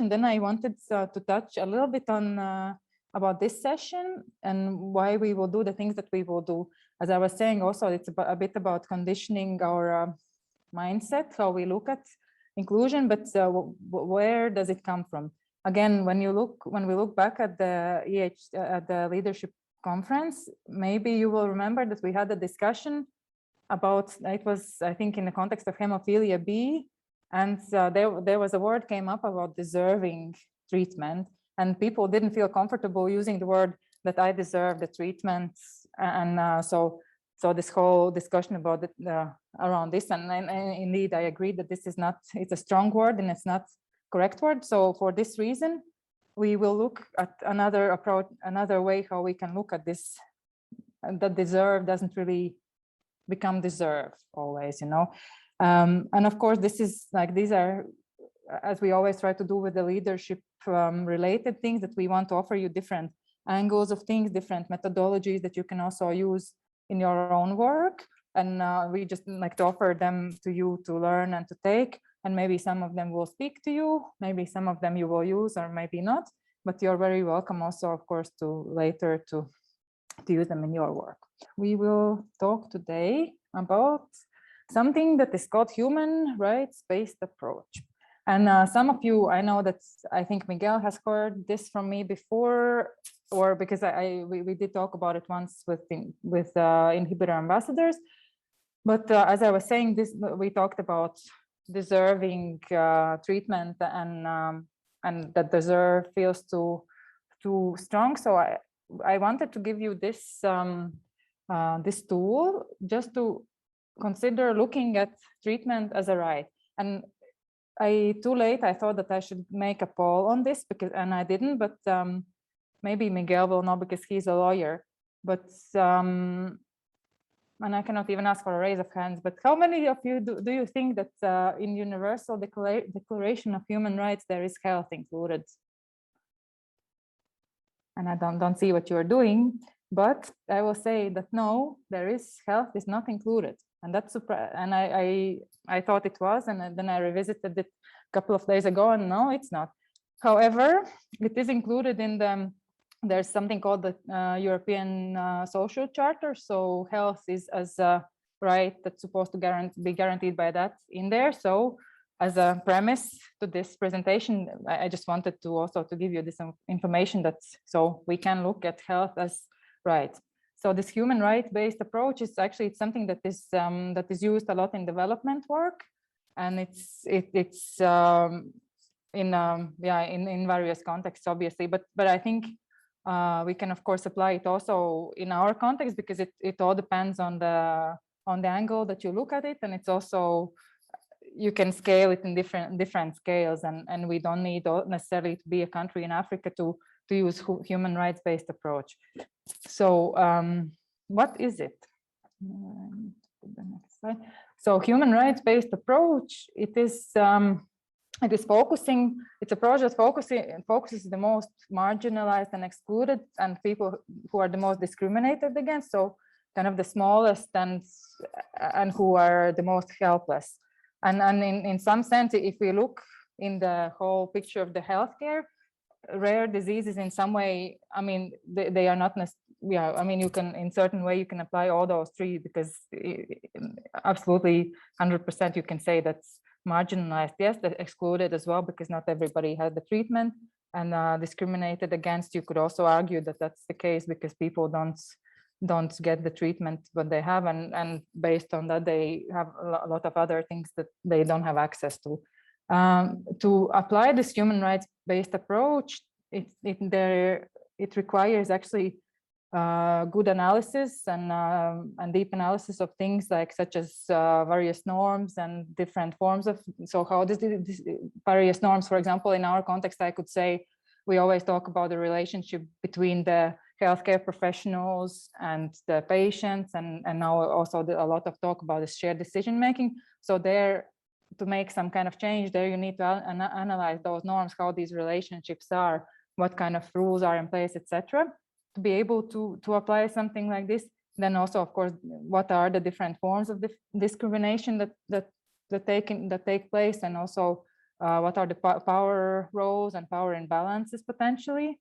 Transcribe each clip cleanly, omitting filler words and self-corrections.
And then I wanted to touch a little bit on about this session and why we will do the things that we will do. As I was saying, also it's a bit about conditioning our mindset, how we look at inclusion, but where does it come from? Again, when we look back at the at the leadership conference, maybe you will remember that we had a discussion about, it was, I think, in the context of hemophilia B, and there was a word came up about deserving treatment, and people didn't feel comfortable using the word that I deserve the treatment, and so this whole discussion about it, around this, and indeed I agree that this is not, it's a strong word and it's not correct word. So for this reason, we will look at another approach, another way how we can look at this, and that deserve doesn't really become deserve always, you know. And of course, this is like, these are, as we always try to do with the leadership related things, that we want to offer you different angles of things, different methodologies that you can also use in your own work. And we just like to offer them to you to learn and to take. And maybe some of them will speak to you, maybe some of them you will use, or maybe not. But you're very welcome also, of course, to later to use them in your work. We will talk today about something that is called human rights-based approach. And some of you, I know that, I think Miguel has heard this from me before, or because we did talk about it once with inhibitor ambassadors. But as I was saying, this, we talked about deserving treatment, and that deserve feels too strong. So I wanted to give you this this tool just to consider looking at treatment as a right. And too late, I thought that I should make a poll on this, because, and I didn't, but maybe Miguel will know because he's a lawyer. But and I cannot even ask for a raise of hands, but how many of you do you think that in Universal Declaration of Human Rights there is health included? And I don't see what you're doing, but I will say that no, there is, health is not included. And that's surprising. And I thought it was, and then I revisited it a couple of days ago, and no, it's not. However, it is included in the, there's something called the European Social Charter. So health is as a right that's supposed to be guaranteed by that in there. So as a premise to this presentation, I just wanted to also to give you this information that, so we can look at health as right. So this human right-based approach is actually, it's something that is used a lot in development work, and it's in various contexts, obviously. But I think we can of course apply it also in our context, because it all depends on the angle that you look at it, and it's also, you can scale it in different scales, and we don't need necessarily to be a country in Africa to use human rights-based approach. So what is it? The next slide. So human rights-based approach, it is focusing, it's a approach that focuses the most marginalized and excluded, and people who are the most discriminated against, so kind of the smallest and who are the most helpless. And in some sense, if we look in the whole picture of the healthcare, rare diseases in some way, I mean, they are not necessarily, I mean, you can, in certain way, you can apply all those three, because absolutely 100% you can say that's marginalized. Yes, the excluded as well, because not everybody has the treatment, and discriminated against, you could also argue that that's the case because people don't get the treatment what they have, and based on that they have a lot of other things that they don't have access to. To apply this human rights-based approach, it requires actually good analysis and deep analysis of things like such as various norms and different forms of, so how this various norms, for example, in our context, I could say we always talk about the relationship between the healthcare professionals and the patients, and now also a lot of talk about this shared decision making. So there, to make some kind of change there, you need to analyze those norms, how these relationships are, what kind of rules are in place, etc. To be able to apply something like this. Then also, of course, what are the different forms of discrimination that take place, and also what are the power roles and power imbalances potentially.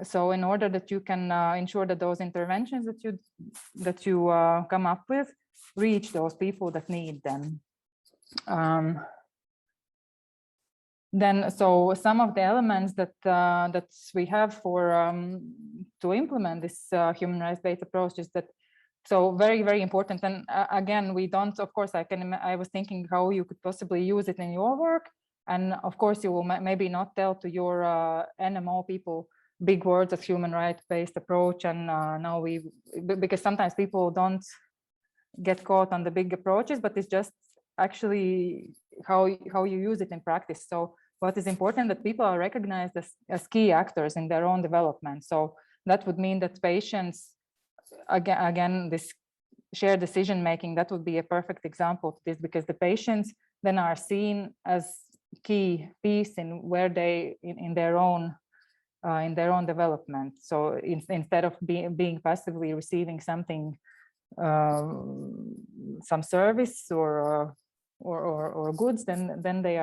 So in order that you can ensure that those interventions that you come up with reach those people that need them. Then, so some of the elements that that we have for to implement this human rights-based approach is that, so very important. And again, we don't, of course, I was thinking how you could possibly use it in your work, and of course you will maybe not tell to your NMO people big words of human rights-based approach, and now because sometimes people don't get caught on the big approaches, but it's just actually how you use it in practice. So what is important that people are recognized as key actors in their own development. So that would mean that patients, again, this shared decision making, that would be a perfect example of this, because the patients then are seen as key piece in where they in their own development. So instead of being passively receiving something, some service or goods, then they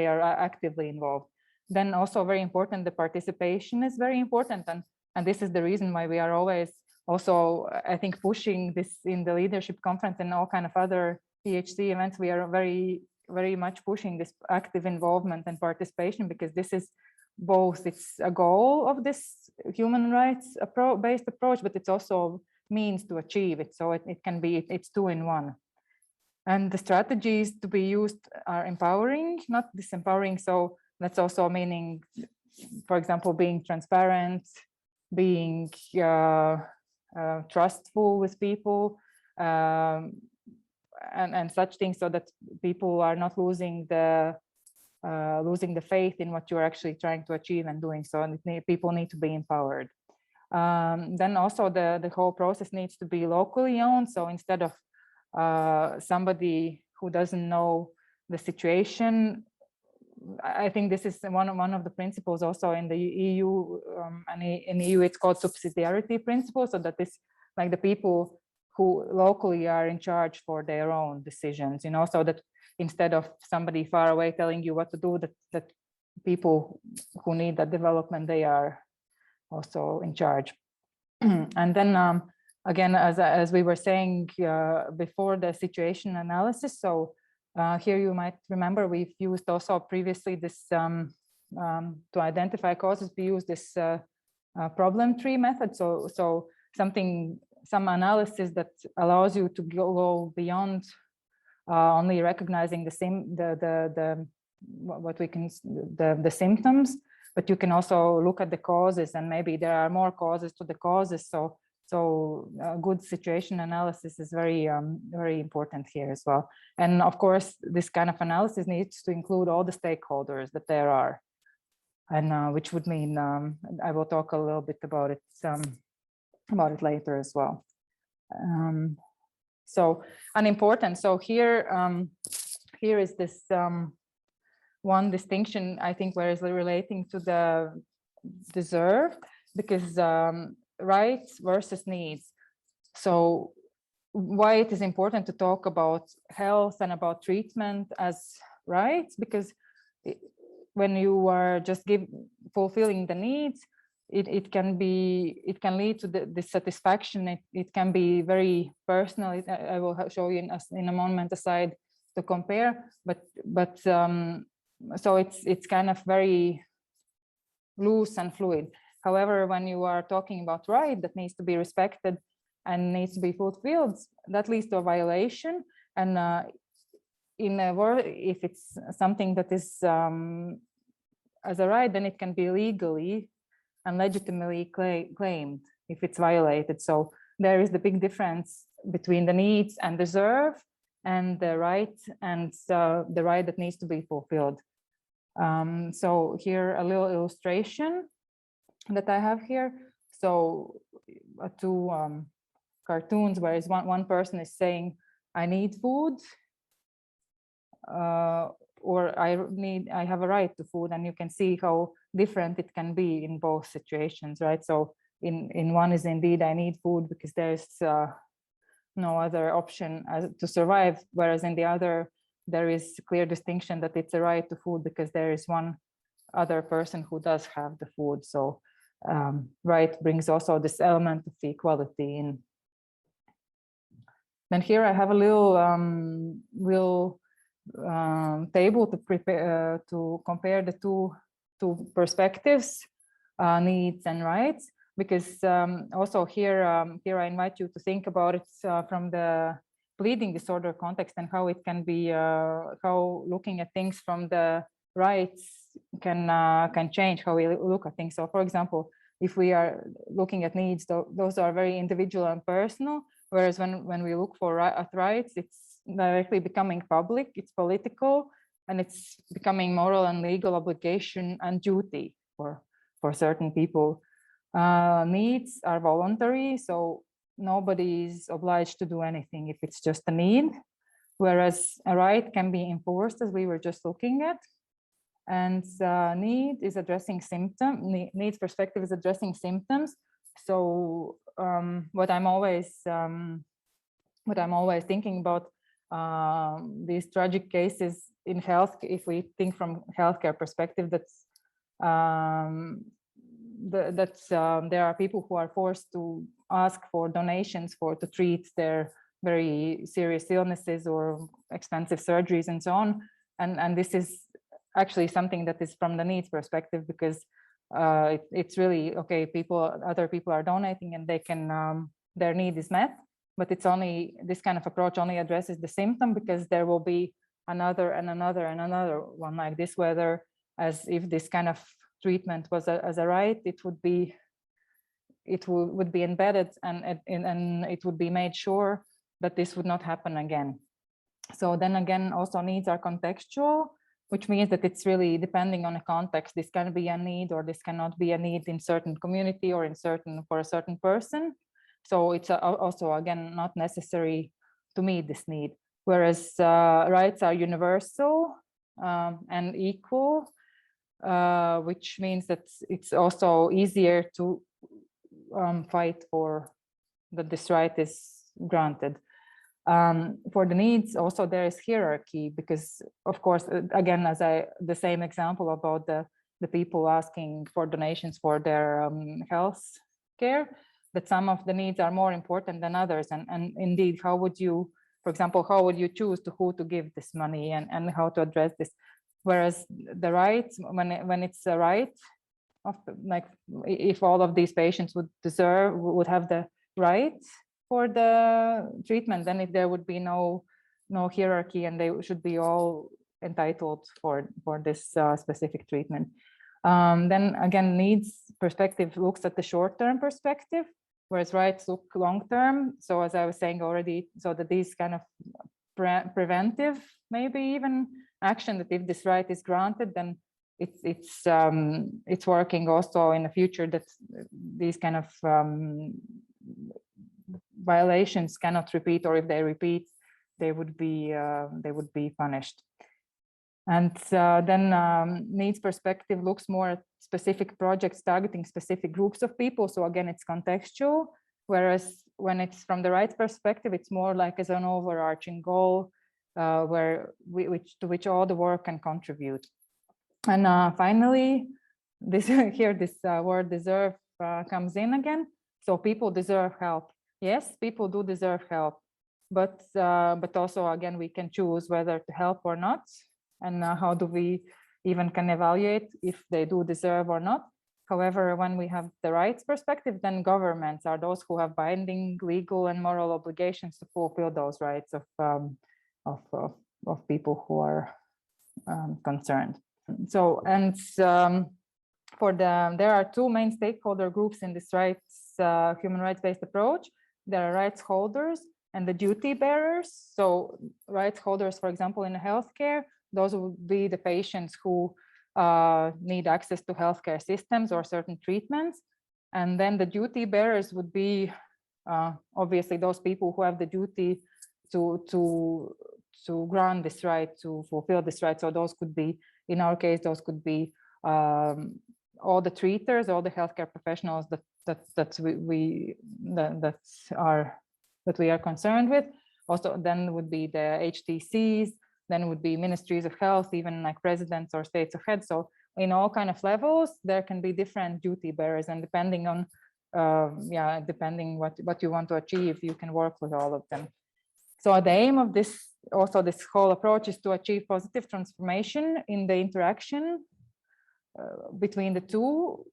are actively involved. Then also very important, the participation is very important, and this is the reason why we are always also, I think, pushing this in the leadership conference and all kind of other EHC events. We are very much pushing this active involvement and participation, because this is both, it's a goal of this human rights based approach, but it's also means to achieve it. So it can be, it's two in one. And the strategies to be used are empowering, not disempowering. So that's also meaning, for example, being transparent, being trustful with people, and such things, so that people are not losing the faith in what you're actually trying to achieve and doing. So people need to be empowered. Then also the whole process needs to be locally owned. So instead of somebody who doesn't know the situation, I think this is one of the principles also in the EU, and in the EU it's called subsidiarity principle. So that is like the people who locally are in charge for their own decisions, you know, so that instead of somebody far away telling you what to do, that people who need that development, they are also in charge. And then again, as we were saying before, the situation analysis. So here you might remember we've used also previously this to identify causes. We use this problem tree method. So some analysis that allows you to go beyond only recognizing the symptoms, but you can also look at the causes, and maybe there are more causes to the causes. So good situation analysis is very important here as well. And of course, this kind of analysis needs to include all the stakeholders that there are, and which would mean I will talk a little bit about it later as well. So unimportant. So here is this one distinction, I think, where is relating to the deserve, because rights versus needs. So why it is important to talk about health and about treatment as rights, because when you are just fulfilling the needs, it can lead to the dissatisfaction. It can be very personal. I will show you in a moment aside to compare, but so it's kind of very loose and fluid. However, when you are talking about right that needs to be respected and needs to be fulfilled, that leads to a violation. And in a word, if it's something that is as a right, then it can be legally and legitimately claimed if it's violated. So there is the big difference between the needs and deserve, and the right and the right that needs to be fulfilled. So here a little illustration that I have here. So two cartoons where one person is saying, I need food, or I have a right to food, and you can see how different it can be in both situations, right? So in one is indeed I need food because there's no other option to survive, whereas in the other there is clear distinction that it's a right to food because there is one other person who does have the food. So right brings also this element of equality in. Then here I have a little table to prepare to compare the two perspectives, needs and rights, because also here I invite you to think about it from the bleeding disorder context and how it can be how looking at things from the rights can change how we look at things. So for example, if we are looking at needs, those are very individual and personal, whereas when we look at rights, it's directly becoming public, it's political, and it's becoming moral and legal obligation and duty for certain people. Needs are voluntary, so nobody is obliged to do anything if it's just a need, whereas a right can be enforced, as we were just looking at. And need is addressing symptoms. Needs perspective is addressing symptoms. So what I'm always thinking about these tragic cases in health, if we think from healthcare perspective, there are people who are forced to ask for donations to treat their very serious illnesses or expensive surgeries and so on. And this is actually something that is from the needs perspective, because it's really okay. Other people are donating and they can their need is met, but it's only this kind of approach only addresses the symptom, because there will be another and another and another one like this, whether as if this kind of treatment was as a right, it would be embedded and it would be made sure that this would not happen again. So then again, also needs are contextual, which means that it's really depending on a context. This can be a need or this cannot be a need in certain community or for a certain person. So it's also, again, not necessary to meet this need. Whereas rights are universal and equal, which means that it's also easier to fight for that this right is granted. For the needs, also there is hierarchy, because of course, again, the same example about the people asking for donations for their health care, that some of the needs are more important than others. And indeed, how would you, for example, how would you choose to who to give this money and how to address this? Whereas the rights, when it's a right of, like, if all of these patients would have the right for the treatment, then there would be no hierarchy and they should be all entitled for this specific treatment. Then again, needs perspective looks at the short-term perspective, whereas rights look long-term. So as I was saying already, so that these kind of preventive, maybe even action, that if this right is granted, then it's working also in the future, that these kind of violations cannot repeat, or if they repeat, they would be punished. And then needs perspective looks more at specific projects targeting specific groups of people. So again, it's contextual, whereas when it's from the rights perspective, it's more like as an overarching goal to which all the work can contribute. And finally, this word deserve comes in again. So people deserve help. Yes, people do deserve help, but also again, we can choose whether to help or not. And how do we even can evaluate if they do deserve or not? However, when we have the rights perspective, then governments are those who have binding legal and moral obligations to fulfill those rights of people who are concerned. So, and there are two main stakeholder groups in this human rights-based approach. There are rights holders and the duty bearers. So rights holders, for example, in healthcare, those would be the patients who need access to healthcare systems or certain treatments. And then the duty bearers would be obviously those people who have the duty to grant this right, to fulfill this right. So those could be, in our case, those could be all the treaters, all the healthcare professionals that we are concerned with. Also, then would be the HTCs, then would be ministries of health, even like presidents or states of head. So in all kind of levels, there can be different duty bearers, and depending on, depending what you want to achieve, you can work with all of them. So the aim of this whole approach is to achieve positive transformation in the interaction between the two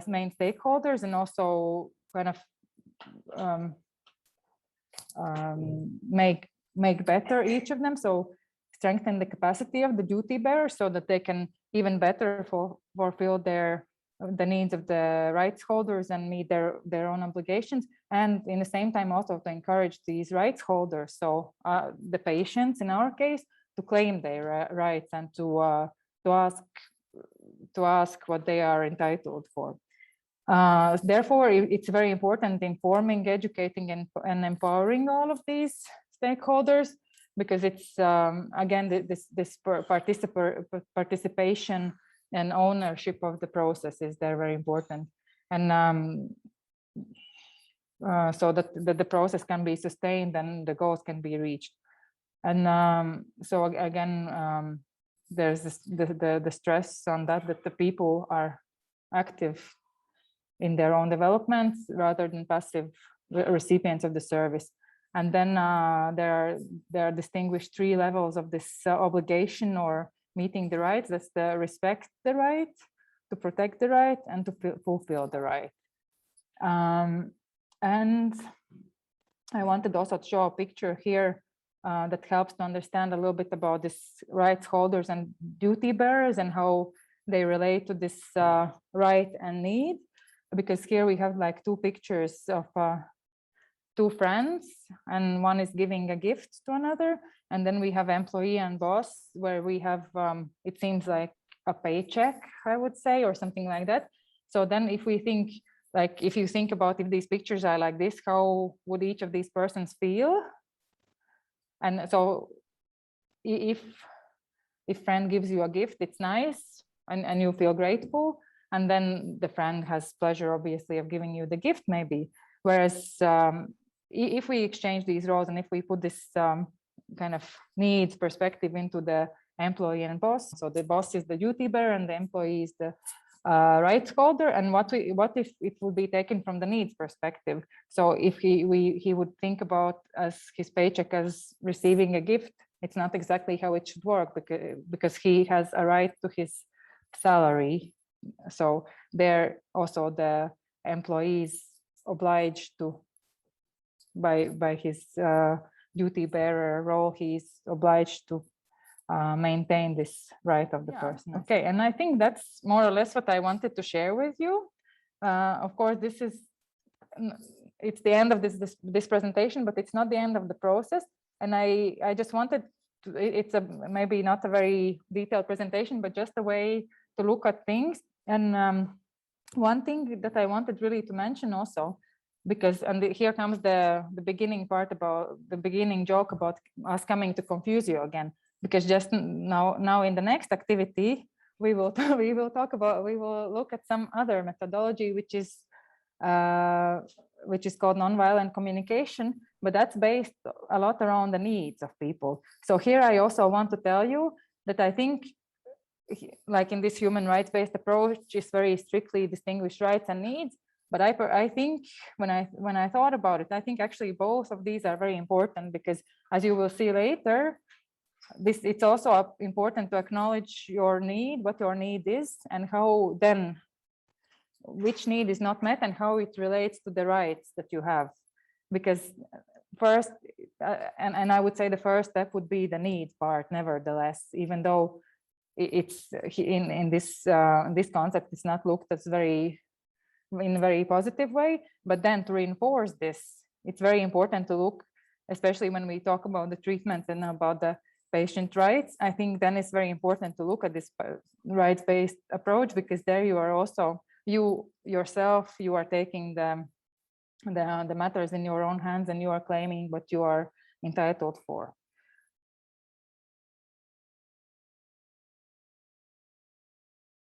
main stakeholders, and also kind of make better each of them. So strengthen the capacity of the duty bearer so that they can even better fulfill the needs of the rights holders and meet their own obligations, and in the same time also to encourage these rights holders, so the patients in our case, to claim their rights and to ask what they are entitled for. Therefore, it's very important informing, educating, and empowering all of these stakeholders, because it's again this participation and ownership of the process is there very important, and so that the process can be sustained and the goals can be reached. And so again, there's the stress on that the people are active in their own developments rather than passive recipients of the service. And then there are distinguished 3 levels of this obligation or meeting the rights. That's the respect the right, to protect the right, and to fulfill the right. And I wanted also to show a picture here that helps to understand a little bit about this rights holders and duty bearers and how they relate to this right and need. Because here we have like 2 pictures of 2 friends, and one is giving a gift to another, and then we have employee and boss, where we have it seems like a paycheck, I would say, or something like that. So then if we think, like, if you think about if these pictures are like this, how would each of these persons feel? And so if friend gives you a gift, it's nice, and you feel grateful, and then the friend has pleasure, obviously, of giving you the gift, maybe. Whereas if we exchange these roles, and if we put this kind of needs perspective into the employee and boss, so the boss is the duty bearer and the employee is the rights holder, and what if it would be taken from the needs perspective? So if he would think about as his paycheck as receiving a gift, it's not exactly how it should work, because he has a right to his salary. So there also the employees obliged to, by his duty bearer role, he's obliged to maintain this right of the person. Okay, and I think that's more or less what I wanted to share with you. Of course, it's the end of this presentation, but it's not the end of the process. And I just wanted to, it's maybe not a very detailed presentation, but just a way to look at things. And one thing that I wanted really to mention also, because, and here comes the beginning part about the beginning joke about us coming to confuse you again, because just now in the next activity, we will look at some other methodology, which is called nonviolent communication, but that's based a lot around the needs of people. So here I also want to tell you that I think, like in this human rights-based approach, is very strictly distinguished rights and needs. But I think when I thought about it, I think actually both of these are very important, because as you will see later, it's also important to acknowledge your need, what your need is, and how then which need is not met and how it relates to the rights that you have. Because first, and I would say the first step would be the need part, nevertheless, even though it's in this concept, it's not looked as in a very positive way. But then to reinforce this, it's very important to look, especially when we talk about the treatment and about the patient rights. I think then it's very important to look at this rights-based approach, because there you are also, you yourself, you are taking the matters in your own hands, and you are claiming what you are entitled for.